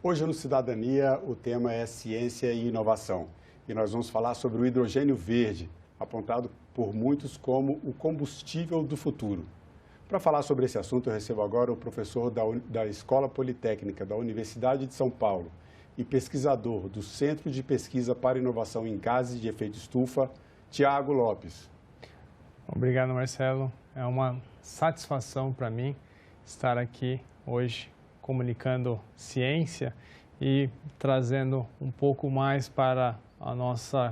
Hoje no Cidadania o tema é ciência e inovação e nós vamos falar sobre o hidrogênio verde, apontado por muitos como o combustível do futuro. Para falar sobre esse assunto eu recebo agora o professor da Escola Politécnica da Universidade de São Paulo e pesquisador do Centro de Pesquisa para Inovação em Gases de Efeito Estufa, Tiago Lopes. Obrigado, Marcelo. É uma satisfação para mim estar aqui hoje comunicando ciência e trazendo um pouco mais para o nosso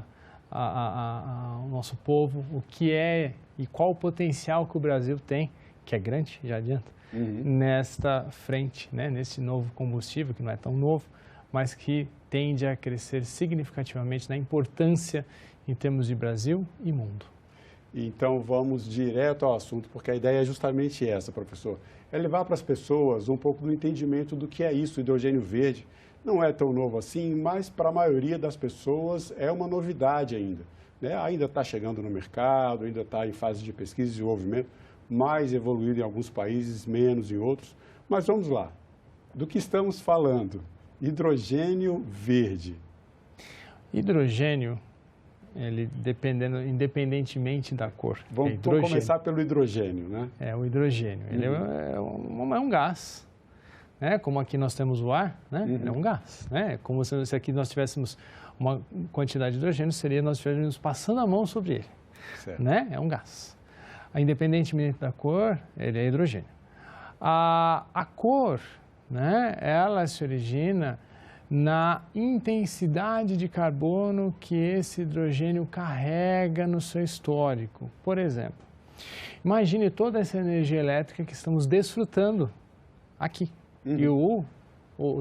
povo o que é e qual o potencial que o Brasil tem, que é grande, já adianta, nesta frente, né, nesse novo combustível, que não é tão novo, mas que tende a crescer significativamente na importância em termos de Brasil e mundo. Então vamos direto ao assunto, porque a ideia é justamente essa, professor. É levar para as pessoas um pouco do entendimento do que é isso, o hidrogênio verde. Não é tão novo assim, mas para a maioria das pessoas é uma novidade ainda, né? Ainda está chegando no mercado, ainda está em fase de pesquisa e desenvolvimento, mais evoluído em alguns países, menos em outros. Mas vamos lá, do que estamos falando? Hidrogênio verde. Hidrogênio, ele independentemente da cor. Vamos começar pelo hidrogênio, né? É o hidrogênio. Ele é um gás, né? Como aqui nós temos o ar, né? Ele é um gás, né? Como se aqui nós tivéssemos uma quantidade de hidrogênio, seria nós estivéssemos passando a mão sobre ele, certo, né? É um gás. Independentemente da cor, ele é hidrogênio. A cor, né? Ela se origina na intensidade de carbono que esse hidrogênio carrega no seu histórico. Por exemplo, imagine toda essa energia elétrica que estamos desfrutando aqui. E o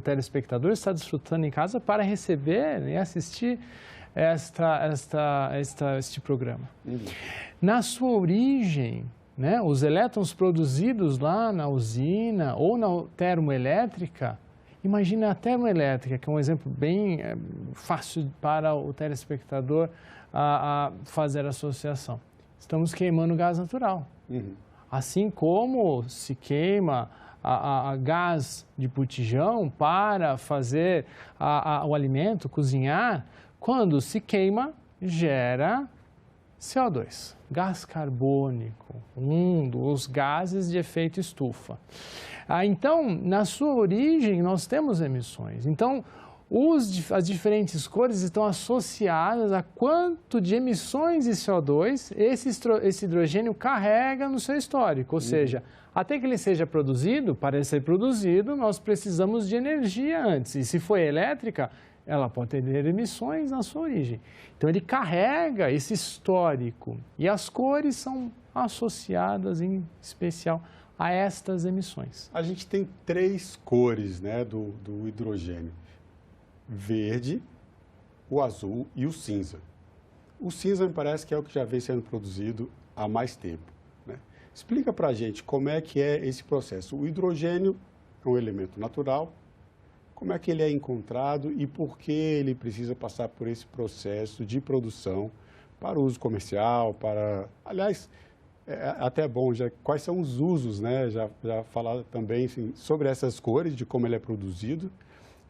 telespectador está desfrutando em casa para receber e assistir este programa. Na sua origem, né, os elétrons produzidos lá na usina ou na termoelétrica, imagina a termoelétrica, que é um exemplo bem fácil para o telespectador fazer a associação. Estamos queimando gás natural. Assim como se queima a gás de botijão para fazer o alimento, cozinhar, quando se queima, gera CO2, gás carbônico, um dos gases de efeito estufa. Então, na sua origem, nós temos emissões. Então, as diferentes cores estão associadas a quanto de emissões de CO2 esse hidrogênio carrega no seu histórico. Ou seja, até que ele seja produzido, para ele ser produzido, nós precisamos de energia antes. E se for elétrica, ela pode ter emissões na sua origem. Então, ele carrega esse histórico. E as cores são associadas, em especial, a estas emissões. A gente tem três cores, né, do hidrogênio: verde, o azul e o cinza. O cinza me parece que é o que já vem sendo produzido há mais tempo, né? Explica para a gente como é que é esse processo. O hidrogênio é um elemento natural, como é que ele é encontrado e por que ele precisa passar por esse processo de produção para uso comercial, aliás, é até bom, quais são os usos, né? Já falar também assim, sobre essas cores, de como ele é produzido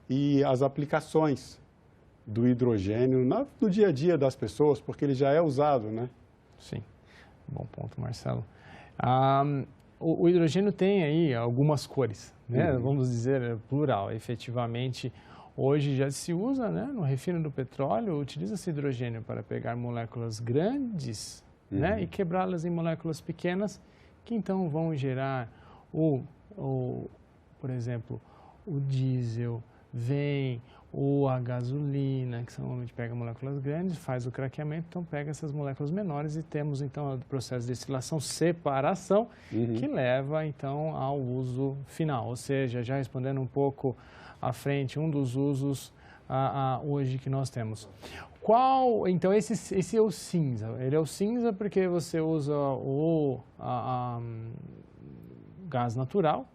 e as aplicações do hidrogênio no dia a dia das pessoas, porque ele já é usado, né? Sim, bom ponto, Marcelo. O hidrogênio tem aí algumas cores, né? Vamos dizer plural, efetivamente. Hoje já se usa, né, no refino do petróleo, utiliza-se hidrogênio para pegar moléculas grandes, né, e quebrá-las em moléculas pequenas, que então vão gerar, por exemplo, o diesel, a gasolina, que normalmente pega moléculas grandes, faz o craqueamento, então pega essas moléculas menores e temos então o processo de destilação, separação, que leva então ao uso final. Ou seja, já respondendo um pouco à frente, um dos usos hoje que nós temos. Então, esse é o cinza. Ele é o cinza porque você usa o gás natural,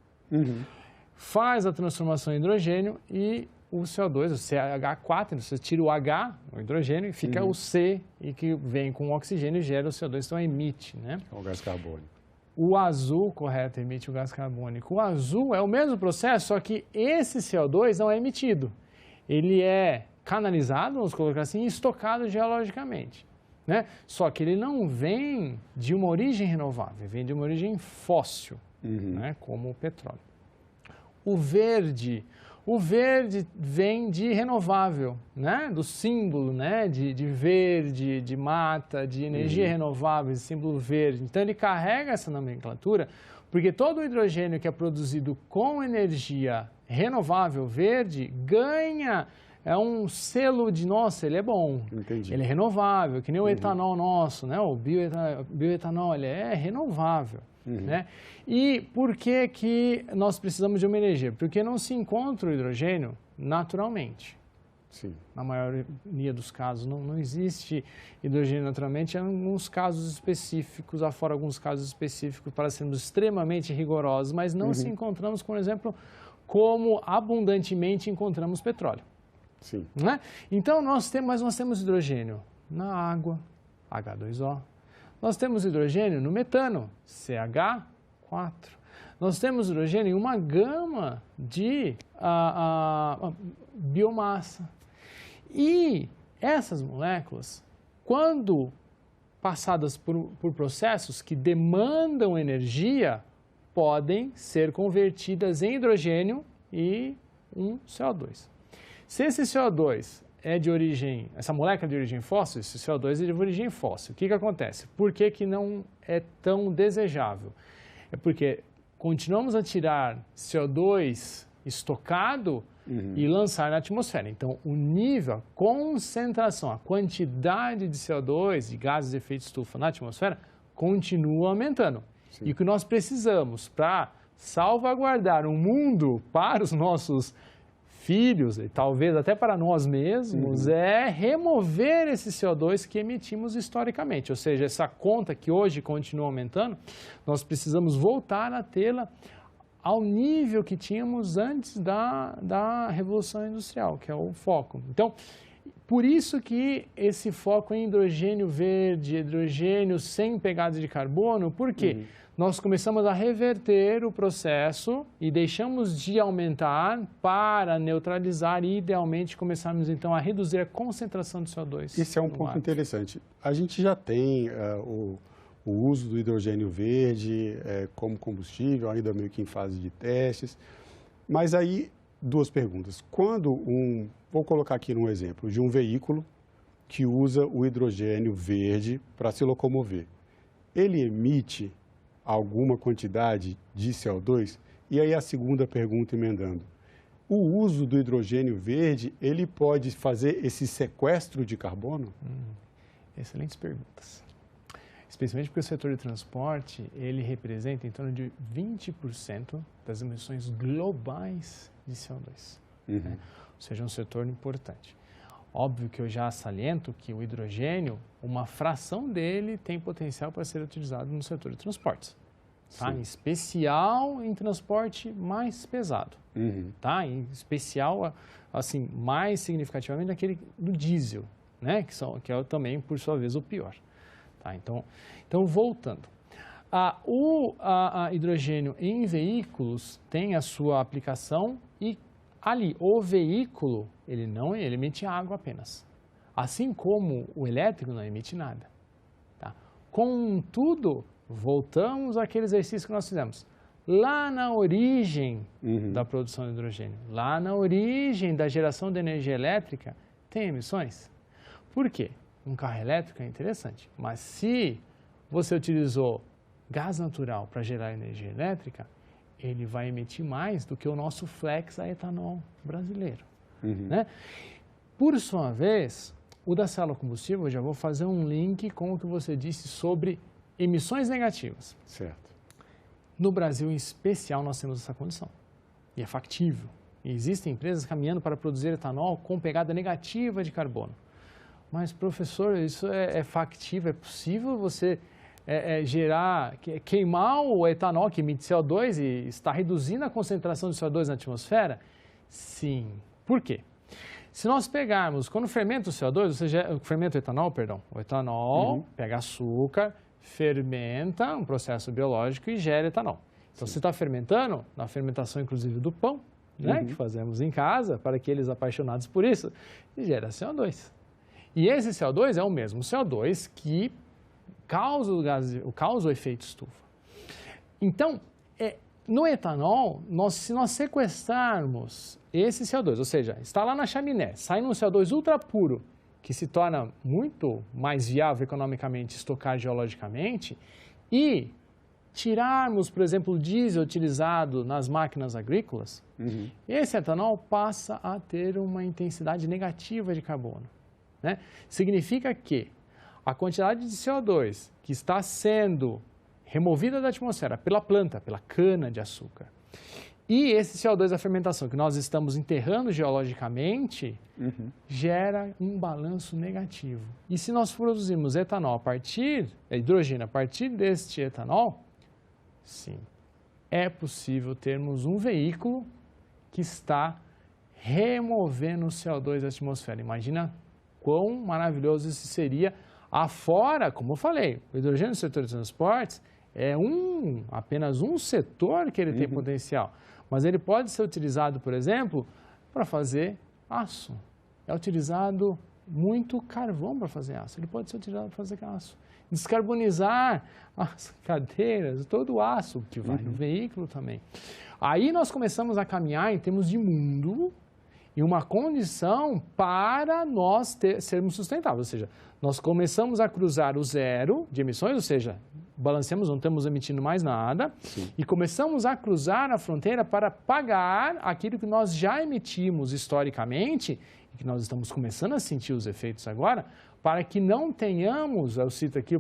faz a transformação em hidrogênio e o CO2, o CH4, você tira o H, o hidrogênio, e fica o C, e que vem com o oxigênio e gera o CO2, então emite, né? É o gás carbônico. O azul, correto, emite o gás carbônico. O azul é o mesmo processo, só que esse CO2 não é emitido. Ele é canalizado, vamos colocar assim, e estocado geologicamente, né? Só que ele não vem de uma origem renovável, vem de uma origem fóssil, né? Como o petróleo. O verde vem de renovável, né? Do símbolo, né? De verde, de mata, de energia renovável, esse símbolo verde. Então, ele carrega essa nomenclatura, porque todo o hidrogênio que é produzido com energia renovável verde ganha um selo de, nossa, ele é bom. Entendi. Ele é renovável, que nem o etanol nosso, né? O bioetanol, ele é renovável. Né? E por que nós precisamos de uma energia? Porque não se encontra o hidrogênio naturalmente. Sim. Na maioria dos casos, não existe hidrogênio naturalmente, em alguns casos específicos, afora alguns casos específicos, para sermos extremamente rigorosos, mas não se encontramos, por exemplo, como abundantemente encontramos petróleo. Sim. Né? Então, nós temos hidrogênio na água, H2O. Nós temos hidrogênio no metano, CH4. Nós temos hidrogênio em uma gama de biomassa. E essas moléculas, quando passadas por processos que demandam energia, podem ser convertidas em hidrogênio e um CO2. Se esse CO2 é de origem, essa molécula é de origem fóssil, esse CO2 é de origem fóssil. O que acontece? Por que não é tão desejável? É porque continuamos a tirar CO2 estocado e lançar na atmosfera. Então, o nível, a concentração, a quantidade de CO2, de gases de efeito estufa na atmosfera, continua aumentando. Sim. E o que nós precisamos para salvaguardar um mundo para os nossos filhos, e talvez até para nós mesmos, é remover esse CO2 que emitimos historicamente. Ou seja, essa conta que hoje continua aumentando, nós precisamos voltar a tê-la ao nível que tínhamos antes da Revolução Industrial, que é o foco. Então, por isso que esse foco em hidrogênio verde, hidrogênio sem pegada de carbono, por quê? Nós começamos a reverter o processo e deixamos de aumentar para neutralizar e, idealmente, começarmos, então, a reduzir a concentração de CO2. Esse é um ponto interessante. A gente já tem o uso do hidrogênio verde como combustível, ainda meio que em fase de testes. Mas aí, duas perguntas. Vou colocar aqui um exemplo de um veículo que usa o hidrogênio verde para se locomover. Ele emite alguma quantidade de CO2? E aí a segunda pergunta emendando. O uso do hidrogênio verde, ele pode fazer esse sequestro de carbono? Excelentes perguntas. Especialmente porque o setor de transporte, ele representa em torno de 20% das emissões globais de CO2. Né? Ou seja, um setor importante. Óbvio que eu já saliento que o hidrogênio, uma fração dele tem potencial para ser utilizado no setor de transportes. Tá? Em especial em transporte mais pesado. Tá? Em especial, assim, mais significativamente naquele do diesel, né? que é também, por sua vez, o pior. Tá? Então, voltando. O hidrogênio em veículos tem a sua aplicação e ali, o veículo, ele emite água apenas. Assim como o elétrico não emite nada. Tá? Contudo, voltamos àquele exercício que nós fizemos. Lá na origem da produção de hidrogênio, lá na origem da geração de energia elétrica, tem emissões. Por quê? Um carro elétrico é interessante, mas se você utilizou gás natural para gerar energia elétrica, ele vai emitir mais do que o nosso flex a etanol brasileiro. Né? Por sua vez, o da célula combustível, eu já vou fazer um link com o que você disse sobre emissões negativas. Certo. No Brasil, em especial, nós temos essa condição. E é factível. E existem empresas caminhando para produzir etanol com pegada negativa de carbono. Mas, professor, isso é factível? É possível você queimar o etanol que emite CO2 e está reduzindo a concentração de CO2 na atmosfera? Sim. Por quê? Se nós pegarmos, quando fermenta o CO2, ou seja, fermenta o etanol, o etanol pega açúcar, fermenta, um processo biológico, e gera etanol. Então, se está fermentando, na fermentação, inclusive, do pão, né, que fazemos em casa, para aqueles apaixonados por isso, gera CO2. E esse CO2 é o mesmo CO2 que causa o efeito estufa. Então, no etanol, se nós sequestrarmos esse CO2, ou seja, está lá na chaminé, sai um CO2 ultra puro, que se torna muito mais viável economicamente estocar geologicamente, e tirarmos, por exemplo, o diesel utilizado nas máquinas agrícolas, esse etanol passa a ter uma intensidade negativa de carbono, né? Significa que a quantidade de CO2 que está sendo removida da atmosfera pela planta, pela cana de açúcar, e esse CO2 da fermentação que nós estamos enterrando geologicamente, gera um balanço negativo. E se nós produzirmos etanol hidrogênio a partir deste etanol, sim, é possível termos um veículo que está removendo o CO2 da atmosfera. Imagina quão maravilhoso isso seria. Afora, como eu falei, o hidrogênio no setor de transportes é apenas um setor que ele tem potencial, mas ele pode ser utilizado, por exemplo, para fazer aço. É utilizado muito carvão para fazer aço, ele pode ser utilizado para fazer aço. Descarbonizar as cadeiras, todo o aço que vai no veículo também. Aí nós começamos a caminhar em termos de mundo e uma condição para nós sermos sustentáveis, ou seja, nós começamos a cruzar o zero de emissões, ou seja, balanceamos, não estamos emitindo mais nada, e começamos a cruzar a fronteira para pagar aquilo que nós já emitimos historicamente, e que nós estamos começando a sentir os efeitos agora, para que não tenhamos, eu cito aqui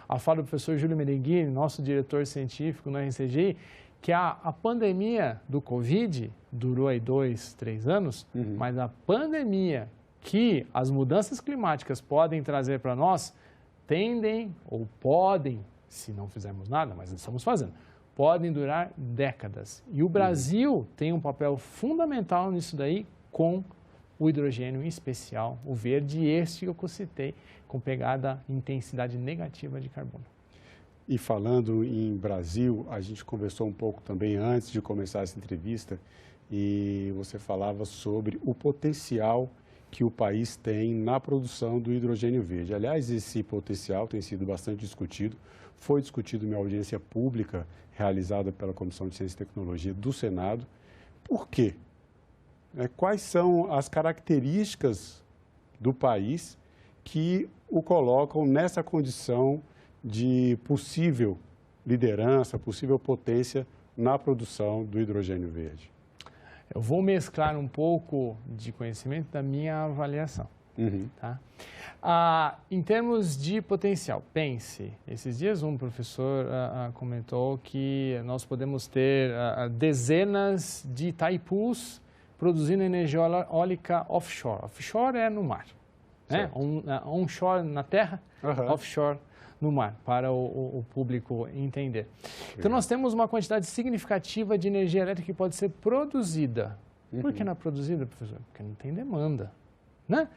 a fala do professor Júlio Meneghini, nosso diretor científico no RCGI, que a pandemia do Covid durou aí 2, 3 anos, mas a pandemia que as mudanças climáticas podem trazer para nós, tendem ou podem, se não fizermos nada, mas estamos fazendo, podem durar décadas. E o Brasil tem um papel fundamental nisso daí com o hidrogênio, em especial o verde, e este que eu citei, com pegada intensidade negativa de carbono. E falando em Brasil, a gente conversou um pouco também antes de começar essa entrevista, e você falava sobre o potencial que o país tem na produção do hidrogênio verde. Aliás, esse potencial tem sido bastante discutido, foi discutido em uma audiência pública realizada pela Comissão de Ciência e Tecnologia do Senado. Por quê? Quais são as características do país que o colocam nessa condição de possível liderança, possível potência na produção do hidrogênio verde? Eu vou mesclar um pouco de conhecimento da minha avaliação. Tá? Em termos de potencial, pense, esses dias um professor comentou que nós podemos ter dezenas de Itaipus produzindo energia eólica offshore. Offshore é no mar, né? Onshore na terra, offshore no mar, para o público entender. Então, nós temos uma quantidade significativa de energia elétrica que pode ser produzida. Por que não é produzida, professor? Porque não tem demanda, né?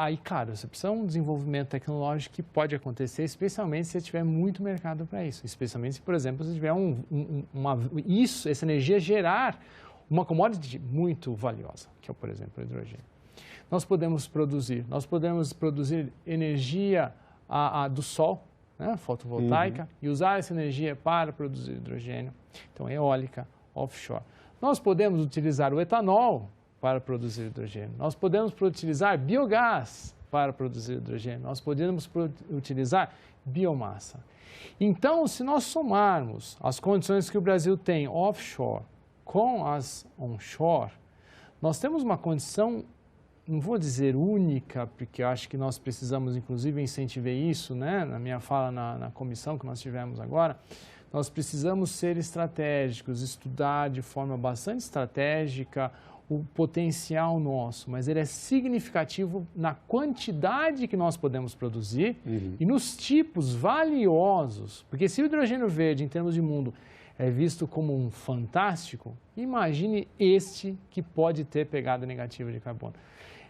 E, claro, você precisa de um desenvolvimento tecnológico que pode acontecer, especialmente se tiver muito mercado para isso. Especialmente se, por exemplo, se tiver essa energia gerar uma commodity muito valiosa, que é, por exemplo, o hidrogênio. Nós podemos produzir energia do sol, né, fotovoltaica, e usar essa energia para produzir hidrogênio, então eólica, offshore. Nós podemos utilizar o etanol para produzir hidrogênio, nós podemos utilizar biogás para produzir hidrogênio, nós podemos utilizar biomassa. Então, se nós somarmos as condições que o Brasil tem offshore com as onshore, nós temos uma condição, não vou dizer única, porque eu acho que nós precisamos, inclusive, incentivar isso, né? Na minha fala na comissão que nós tivemos agora, nós precisamos ser estratégicos, estudar de forma bastante estratégica o potencial nosso, mas ele é significativo na quantidade que nós podemos produzir e nos tipos valiosos, porque se o hidrogênio verde, em termos de mundo, é visto como um fantástico, imagine este que pode ter pegada negativa de carbono.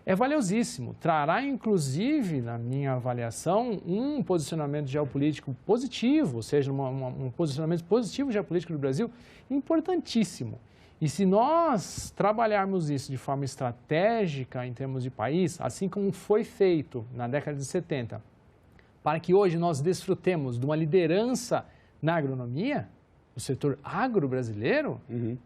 é valiosíssimo. Trará, inclusive, na minha avaliação, um posicionamento geopolítico positivo, ou seja, um posicionamento positivo geopolítico do Brasil importantíssimo. E se nós trabalharmos isso de forma estratégica em termos de país, assim como foi feito na década de 70, para que hoje nós desfrutemos de uma liderança na agronomia, no setor agro brasileiro,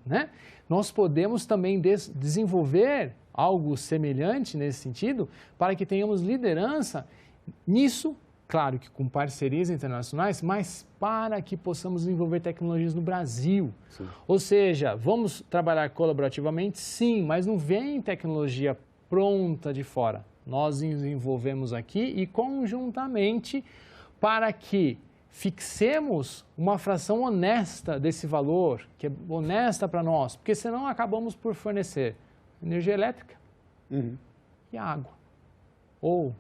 né? Nós podemos também desenvolver algo semelhante nesse sentido, para que tenhamos liderança nisso, claro que com parcerias internacionais, mas para que possamos desenvolver tecnologias no Brasil. Sim. Ou seja, vamos trabalhar colaborativamente, sim, mas não vem tecnologia pronta de fora. Nós desenvolvemos aqui e conjuntamente para que fixemos uma fração honesta desse valor, que é honesta para nós, porque senão acabamos por fornecer energia elétrica e água, ou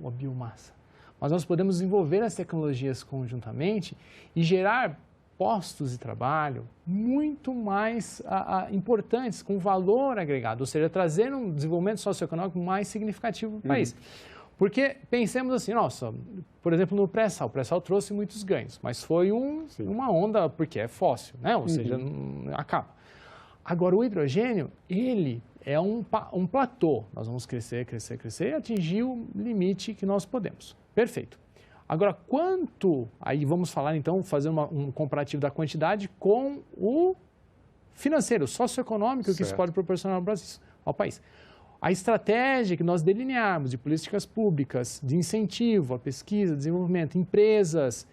a biomassa. Mas nós podemos desenvolver as tecnologias conjuntamente e gerar postos de trabalho muito mais importantes, com valor agregado, ou seja, trazer um desenvolvimento socioeconômico mais significativo para o país. Porque pensemos assim, nossa, por exemplo, no pré-sal, o pré-sal trouxe muitos ganhos, mas foi uma onda porque é fóssil, né? Ou seja, acaba. Agora, o hidrogênio, ele é um platô. Nós vamos crescer, crescer, crescer e atingir o limite que nós podemos. Perfeito. Agora, quanto... Aí vamos falar, então, fazer um comparativo da quantidade com o financeiro, socioeconômico que isso pode proporcionar ao país. A estratégia que nós delinearmos de políticas públicas, de incentivo à pesquisa, desenvolvimento, empresas,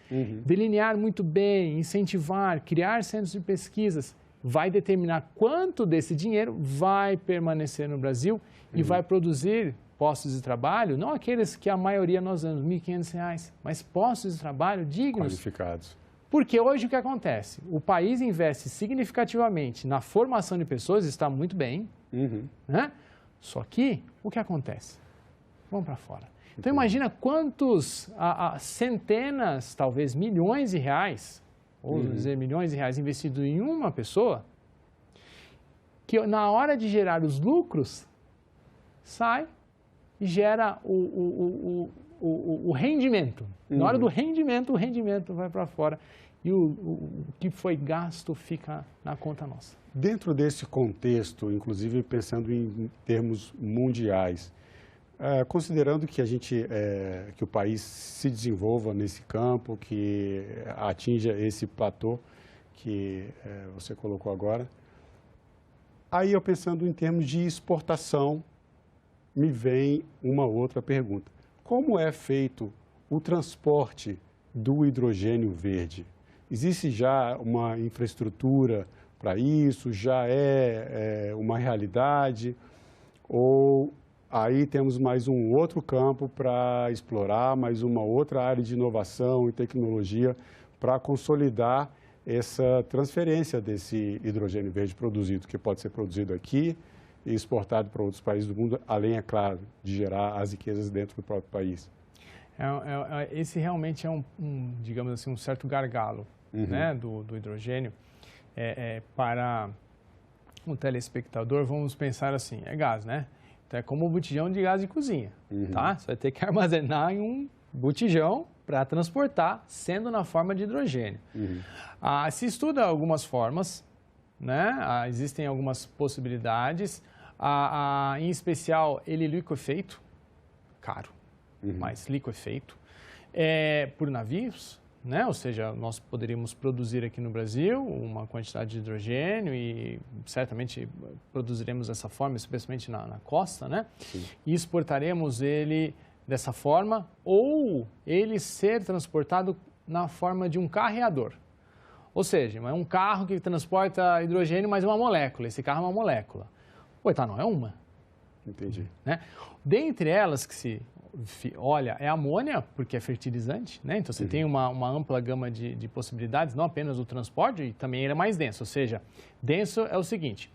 delinear muito bem, incentivar, criar centros de pesquisas, vai determinar quanto desse dinheiro vai permanecer no Brasil e vai produzir postos de trabalho, não aqueles que a maioria nós damos, R$ 1.500, mas postos de trabalho dignos. Qualificados. Porque hoje o que acontece? O país investe significativamente na formação de pessoas, está muito bem, né? Só que, o que acontece? Vamos para fora. Então, imagina quantos centenas, talvez milhões de reais, ou dizer milhões de reais investidos em uma pessoa, que na hora de gerar os lucros, sai e gera o rendimento. Na hora do rendimento, o rendimento vai para fora e o que foi gasto fica na conta nossa. Dentro desse contexto, inclusive pensando em termos mundiais, considerando que que o país se desenvolva nesse campo, que atinja esse platô que você colocou agora, aí eu pensando em termos de exportação, me vem uma outra pergunta. Como é feito o transporte do hidrogênio verde? Existe já uma infraestrutura para isso? Já é uma realidade? Ou aí temos mais um outro campo para explorar, mais uma outra área de inovação e tecnologia para consolidar essa transferência desse hidrogênio verde produzido, que pode ser produzido aqui e exportado para outros países do mundo, além, é claro, de gerar as riquezas dentro do próprio país? Esse realmente é digamos assim, um certo gargalo, né, do hidrogênio. Para um telespectador, vamos pensar assim, é gás, né? Então, é como um botijão de gás de cozinha, tá? Você vai ter que armazenar em um botijão para transportar, sendo na forma de hidrogênio. Se estuda algumas formas, né? Existem algumas possibilidades, em especial ele liquefeito, caro, mas liquefeito, por navios, né? Ou seja, nós poderíamos produzir aqui no Brasil uma quantidade de hidrogênio e certamente produziremos dessa forma, especialmente na costa, né? Sim. E exportaremos ele dessa forma ou ele ser transportado na forma de um carreador. Ou seja, é um carro que transporta hidrogênio, mas é uma molécula. Esse carro é uma molécula. O etanol é uma. Entendi. Né? Dentre elas que se olha, é amônia, porque é fertilizante, né? Então você tem uma ampla gama de possibilidades, não apenas o transporte, e também ele é mais denso. Ou seja, denso é o seguinte,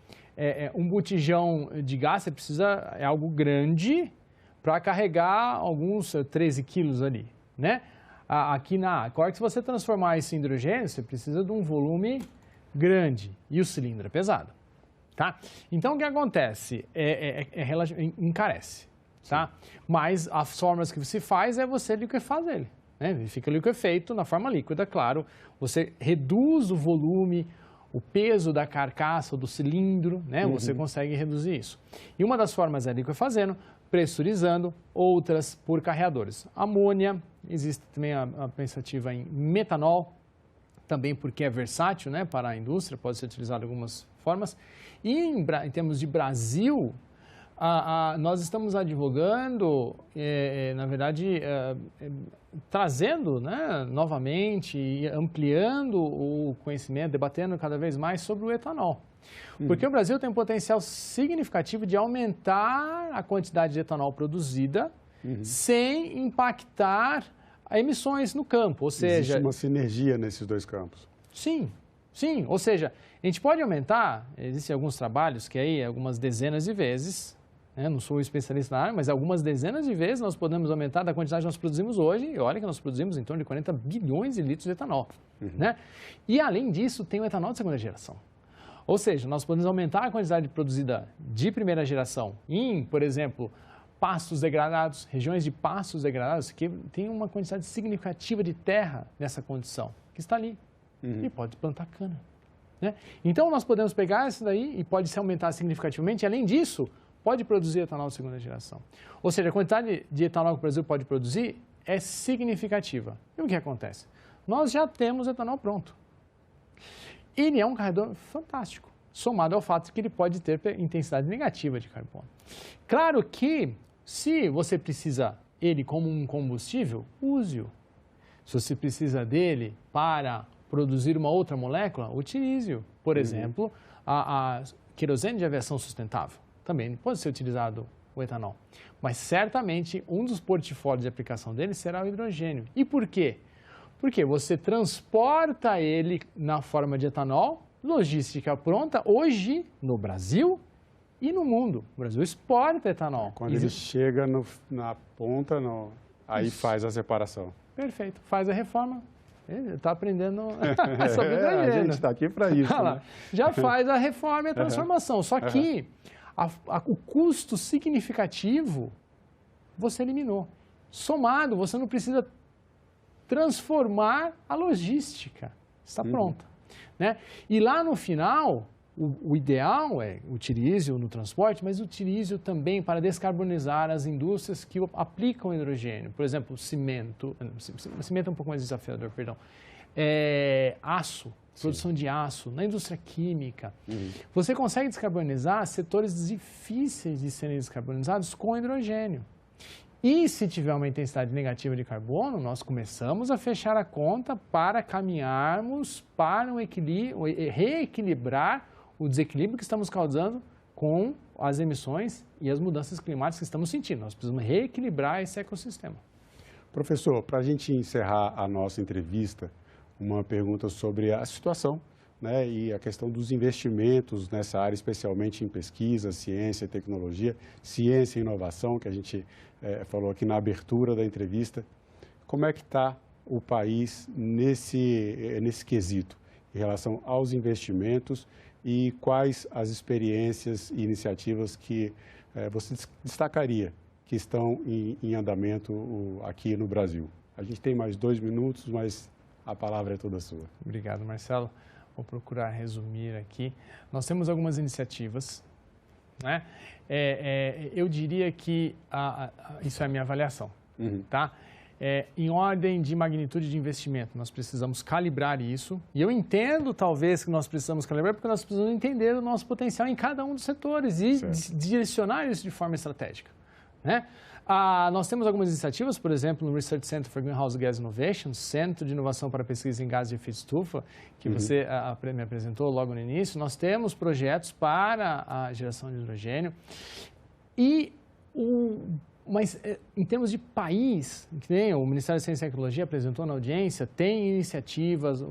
um botijão de gás, você precisa, é algo grande para carregar alguns 13 quilos ali, né? Aqui agora que se você transformar isso em hidrogênio, você precisa de um volume grande e o cilindro é pesado. Tá? Então, o que acontece? Encarece. Tá? Mas as formas que você faz é você liquefar ele. Né? Fica liquefeito na forma líquida, claro. Você reduz o volume, o peso da carcaça ou do cilindro, né? Você consegue reduzir isso. E uma das formas é liquefazendo, pressurizando, outras por carreadores. Amônia, existe também a pensativa em metanol, também porque é versátil, né, para a indústria, pode ser utilizado de algumas formas. E em termos de Brasil, nós estamos advogando, na verdade, trazendo, né, novamente e ampliando o conhecimento, debatendo cada vez mais sobre o etanol. Porque o Brasil tem um potencial significativo de aumentar a quantidade de etanol produzida sem impactar emissões no campo, ou seja... Existe uma sinergia nesses dois campos. Sim, sim, ou seja, a gente pode aumentar, existem alguns trabalhos que aí, algumas dezenas de vezes, né, não sou especialista na área, mas algumas dezenas de vezes nós podemos aumentar da quantidade que nós produzimos hoje, e olha que nós produzimos em torno de 40 bilhões de litros de etanol, né? E além disso, tem o etanol de segunda geração. Ou seja, nós podemos aumentar a quantidade produzida de primeira geração em, por exemplo, pastos degradados, regiões de pastos degradados, que tem uma quantidade significativa de terra nessa condição, que está ali, e pode plantar cana. Né? Então, nós podemos pegar isso daí e pode se aumentar significativamente, e, além disso, pode produzir etanol de segunda geração. Ou seja, a quantidade de etanol que o Brasil pode produzir é significativa. E o que acontece? Nós já temos etanol pronto. Ele é um carregador fantástico, somado ao fato de que ele pode ter intensidade negativa de carbono. Claro que, se você precisa ele como um combustível, use-o. Se você precisa dele para produzir uma outra molécula, utilize-o. Por exemplo, a querosene de aviação sustentável. Também pode ser utilizado o etanol. Mas, certamente, um dos portfólios de aplicação dele será o hidrogênio. E por quê? Porque você transporta ele na forma de etanol, logística pronta, hoje no Brasil e no mundo. O Brasil exporta etanol. Quando ele chega na ponta, aí faz a separação. Perfeito. Faz a reforma. Ele está aprendendo sobre hidrogênio. A gente está aqui para isso. Né? Já faz a reforma e a transformação. Só que o custo significativo você eliminou. Somado, você não precisa transformar a logística. Está pronta. Né? E lá no final, o ideal é utilize-o no transporte, mas utilize-o também para descarbonizar as indústrias que aplicam hidrogênio. Por exemplo, cimento é um pouco mais desafiador, perdão. Aço, produção de aço, na indústria química. Você consegue descarbonizar setores difíceis de serem descarbonizados com hidrogênio. E se tiver uma intensidade negativa de carbono, nós começamos a fechar a conta para caminharmos para reequilibrar o desequilíbrio que estamos causando com as emissões e as mudanças climáticas que estamos sentindo. Nós precisamos reequilibrar esse ecossistema. Professor, para a gente encerrar a nossa entrevista, uma pergunta sobre a situação, né, e a questão dos investimentos nessa área, especialmente em pesquisa, ciência e tecnologia, ciência e inovação, que a gente falou aqui na abertura da entrevista. Como é que está o país nesse quesito, em relação aos investimentos e quais as experiências e iniciativas que você destacaria que estão em andamento aqui no Brasil? A gente tem mais 2 minutos, mas a palavra é toda sua. Obrigado, Marcelo. Vou procurar resumir aqui. Nós temos algumas iniciativas, né? Eu diria que isso é a minha avaliação, tá? Em ordem de magnitude de investimento, nós precisamos calibrar isso. E eu entendo, talvez, que nós precisamos calibrar, porque nós precisamos entender o nosso potencial em cada um dos setores e direcionar isso de forma estratégica, né? Nós temos algumas iniciativas, por exemplo, no Research Center for Greenhouse Gas Innovation, Centro de Inovação para Pesquisa em Gases de Efeito Estufa, que você me apresentou logo no início. Nós temos projetos para a geração de hidrogênio. Mas em termos de país, que nem o Ministério da Ciência e Tecnologia apresentou na audiência, tem iniciativas,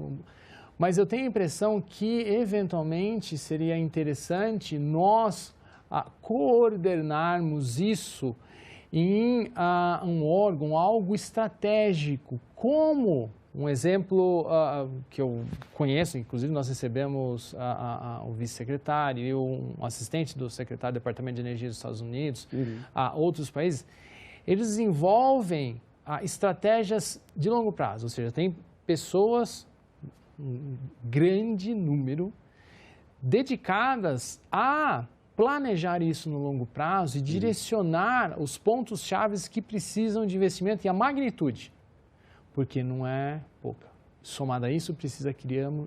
mas eu tenho a impressão que, eventualmente, seria interessante nós coordenarmos isso em um órgão, algo estratégico, como Um exemplo que eu conheço, inclusive nós recebemos o vice-secretário e um assistente do secretário do Departamento de Energia dos Estados Unidos, a outros países, eles desenvolvem estratégias de longo prazo, ou seja, tem pessoas, um grande número, dedicadas a planejar isso no longo prazo e direcionar os pontos chaves que precisam de investimento e a magnitude, porque não é pouca. Somado a isso,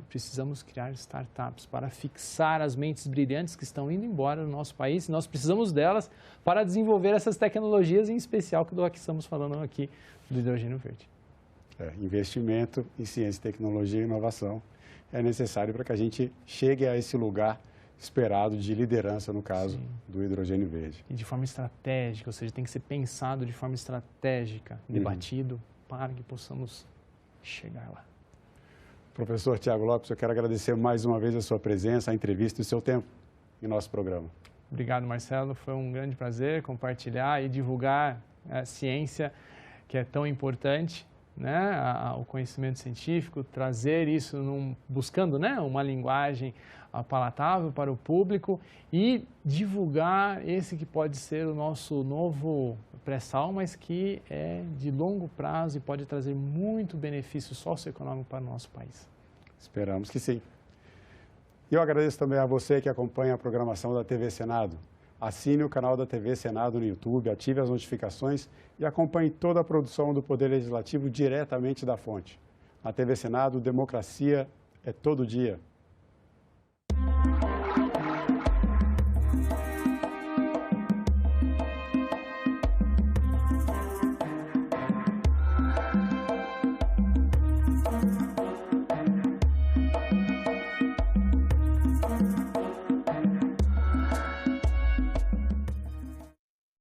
precisamos criar startups para fixar as mentes brilhantes que estão indo embora do nosso país e nós precisamos delas para desenvolver essas tecnologias, em especial do que estamos falando aqui do hidrogênio verde. Investimento em ciência, tecnologia e inovação é necessário para que a gente chegue a esse lugar esperado de liderança, no caso do hidrogênio verde. E de forma estratégica, ou seja, tem que ser pensado de forma estratégica, debatido, para que possamos chegar lá. Professor Tiago Lopes, eu quero agradecer mais uma vez a sua presença, a entrevista e o seu tempo em nosso programa. Obrigado, Marcelo. Foi um grande prazer compartilhar e divulgar a ciência, que é tão importante, né? O conhecimento científico, trazer isso buscando, né, uma linguagem palatável para o público e divulgar esse que pode ser o nosso novo pré-sal, mas que é de longo prazo e pode trazer muito benefício socioeconômico para o nosso país. Esperamos que sim. E eu agradeço também a você que acompanha a programação da TV Senado. Assine o canal da TV Senado no YouTube, ative as notificações e acompanhe toda a produção do Poder Legislativo diretamente da fonte. Na TV Senado, democracia é todo dia.